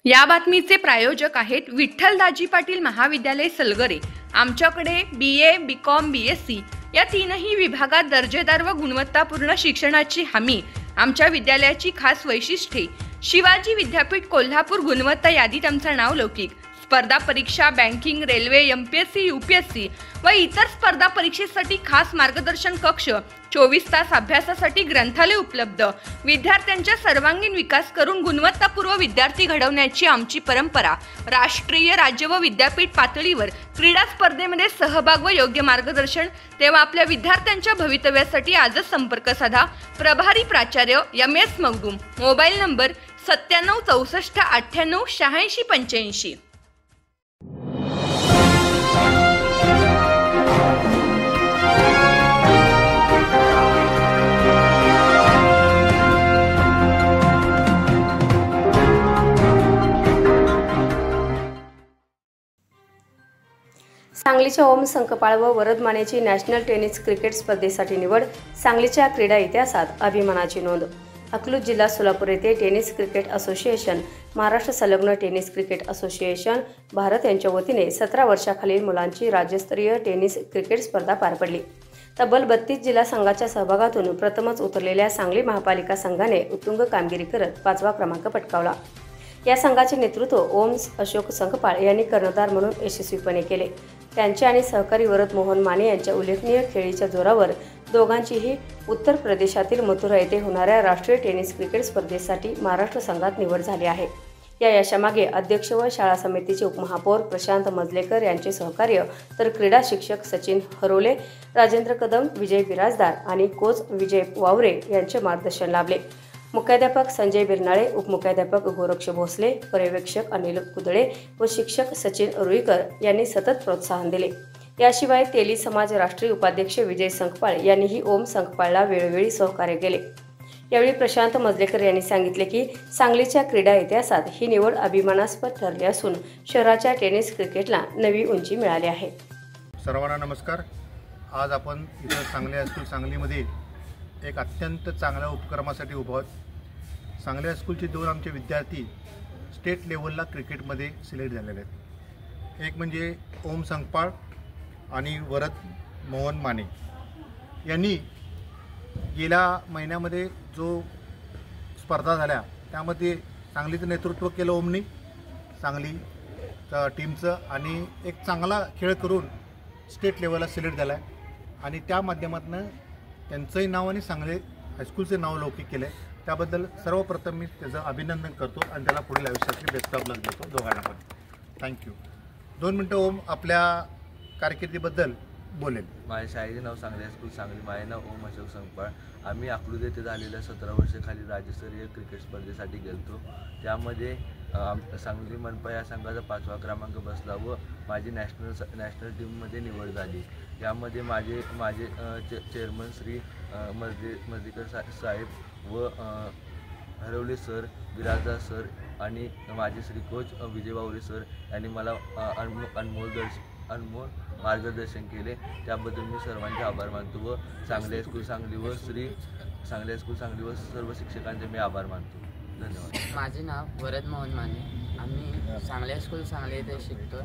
या बातमीचे प्रायोजक आहेत विठ्ठलदाजी पाटील महाविद्यालय सलगरे। आमच्याकडे BA, BCom, BSc या तीनही विभागात दर्जेदार व गुणवत्तापूर्ण शिक्षणाची हमी। आमच्या विद्यालयाची खास वैशिष्ट्ये: शिवाजी विद्यापीठ कोल्हापूर गुणवत्ता यादीत आमचं नाव लौकिक। स्पर्धा परीक्षा, बँकिंग, रेल्वे, MPSC, UPSC व इतर स्पर्धा परीक्षेसाठी खास मार्गदर्शन कक्ष, 24 तास अभ्यासासाठी ग्रंथालय उपलब्ध। विद्यार्थ्यांचा सर्वांगीण विकास करून गुणवत्तापूर्ण विद्यार्थी घडवण्याची आमची परंपरा। राष्ट्रीय, राज्य व विद्यापीठ पातळीवर क्रीडा स्पर्धेमध्ये सहभाग व योग्य मार्गदर्शन। तेव्हा आपल्या विद्यार्थ्यांच्या भवितव्यासाठी आजच संपर्क साधा। प्रभारी प्राचार्य MS मगदूम। Mobile number 97 64 98 86 85। सांगलीच्या ओम संकपाळ व वरद मानेची नॅशनल टेनिस क्रिकेट स्पर्धेसाठी निवड। सांगलीच्या क्रीडा इतिहासात अभिमानाची नोंद। अकलूज जिल्हा सोलापूर येथे टेनिस क्रिकेट असोसिएशन, महाराष्ट्र संलग्न टेनिस क्रिकेट असोसिएशन भारत यांच्या वतीने 17 वर्षाखालील मुलांची राज्यस्तरीय टेनिस क्रिकेट स्पर्धा पार पडली। तब्बल 32 जिल्हा संघाच्या सहभागातून प्रथमच उतरलेल्या सांगली महापालिका संघाने उत्तुंग कामगिरी करत 5वा क्रमांक पटकावला। या संघाचे नेतृत्व ओम अशोक संकपाळ यांनी कर्णधार म्हणून यशस्वीपणे केले। त्यांचे आणि सहकारी वरद मोहन माने यांच्या उल्लेखनीय खेळीच्या जोरावर दोघांचीही उत्तर प्रदेशातील मथुरा येथे होणाऱ्या राष्ट्रीय टेनिस क्रिकेट स्पर्धेसाठी महाराष्ट्र संघात निवड झाली आहे। या यशामागे अध्यक्ष व शाळा समितीचे उपमहापौर प्रशांत मजलेकर यांचे सहकार्य, तर क्रीडा शिक्षक सचिन हरोले, राजेंद्र कदम, विजय बिराजदार आणि कोच विजय वावरे यांचे मार्गदर्शन लाभले। मुख्याध्यापक संजय बिरनाळे, उपमुख्याध्यापक गोरक्ष भोसले, पर्यवेक्षक अनिल कुदळे व शिक्षक सचिन रुईकर यांनी सतत प्रोत्साहन दिले। याशिवाय तेली समाज राष्ट्रीय उपाध्यक्ष विजय संकपाळ यांनीही ओम संकपाळला वेळोवेळी सहकार्य केले। यावेळी प्रशांत मजलेकर यांनी सांगितले की सांगलीच्या क्रीडा इतिहासात ही निवड अभिमानास्पद ठरली असून शहराच्या टेनिस क्रिकेटला नवी उंची मिळाली आहे। सर्वांना नमस्कार। आज आपण इथं सांगली हायस्कूल सांगलीमध्ये एक अत्यंत चांगल्या उपक्रमासाठी उभा आहोत। सांगली हायस्कूलचे 2 आमचे विद्यार्थी स्टेट लेवलला क्रिकेटमध्ये सिलेक्ट झालेले आहेत। एक म्हणजे ओम संकपाळ आणि वरद मोहन माने यांनी गेल्या महिन्यामध्ये जो स्पर्धा झाल्या त्यामध्ये सांगलीचं नेतृत्व केलं ओमनी, सांगली टीमचं, आणि एक चांगला खेळ करून स्टेट लेवलला सिलेक्ट झाला आहे आणि त्या माध्यमातून त्यांचंही नाव आणि सांगली हायस्कूलचं नाव लौकिक केलं आहे। त्याबद्दल सर्वप्रथम मी त्याचं अभिनंदन करतो आणि त्याला पुढील आयुष्यातली बेस्ट ऑफ लक देतो दोघांना पण। थँक्यू। 2 मिनटं ओम आपल्या कारकिर्दीबद्दल बोलेल। माझ्या शाळेचे नाव सांगली हायस्कूल सांगली, माझे नाव ओम अशोक संकपाळ। आम्ही अकलूज येथे झालेल्या 17 वर्षाखाली राज्यस्तरीय क्रिकेट स्पर्धेसाठी गेलतो। त्यामध्ये सांगली मनपा या संघाचा 5वा क्रमांक बसला व माझी नॅशनल टीममध्ये निवड झाली। यामध्ये माझे चेअरमन श्री मजलेकर साहेब व हरवले सर, बिराजदार सर आणि माझे श्री कोच विजय वावरे सर यांनी मला अनमोल मार्गदर्शन केले। त्याबद्दल मी सर्वांचे आभार मानतो व सांगली हायस्कूल सांगली व सांगली हायस्कूल सांगली व सर्व शिक्षकांचे मी आभार मानतो। धन्यवाद। माझे नाव वरद मोहन माने। आम्ही सांगली हायस्कूल सांगली येथे शिकतो।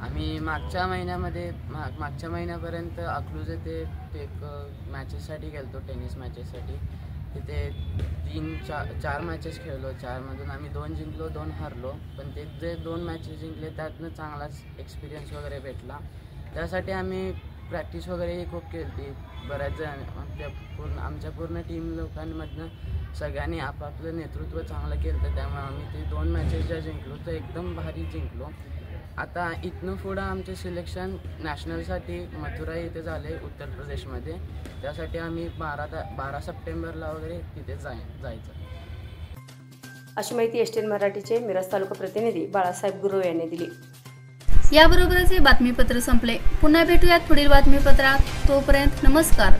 आम्ही मागच्या महिन्यापर्यंत अकलूज येथे एक मॅचेससाठी गेलो, टेनिस मॅचेससाठी। तिथे 4 मॅचेस खेळलो। 4मधून आम्ही 2 जिंकलो, 2 हरलो, पण ते जे 2 मॅचेस जिंकले त्यातनं चांगलाच एक्सपिरियन्स वगैरे भेटला। त्यासाठी आम्ही प्रॅक्टिस वगैरे खूप केली। बऱ्याच जण आमच्या पूर्ण टीम लोकांमधनं सगळ्यांनी आपापलं नेतृत्व चांगलं केलं, त्यामुळे आम्ही ते 2 मॅचेस ज्या जिंकलो तर एकदम भारी जिंकलो। आता इथनं पुढं आमचे सिलेक्शन नॅशनलसाठी मथुरा येथे झाले, उत्तर प्रदेशमध्ये। त्यासाठी आम्ही 12 सप्टेंबरला वगैरे तिथे जायचं। अशी माहिती STN मराठीचे मिरज तालुका प्रतिनिधी बाळासाहेब गुरव यांनी दिली। याबरोबरच हे बातमीपत्र संपले। पुन्हा भेटूयात पुढील बातमीपत्रात। तोपर्यंत नमस्कार।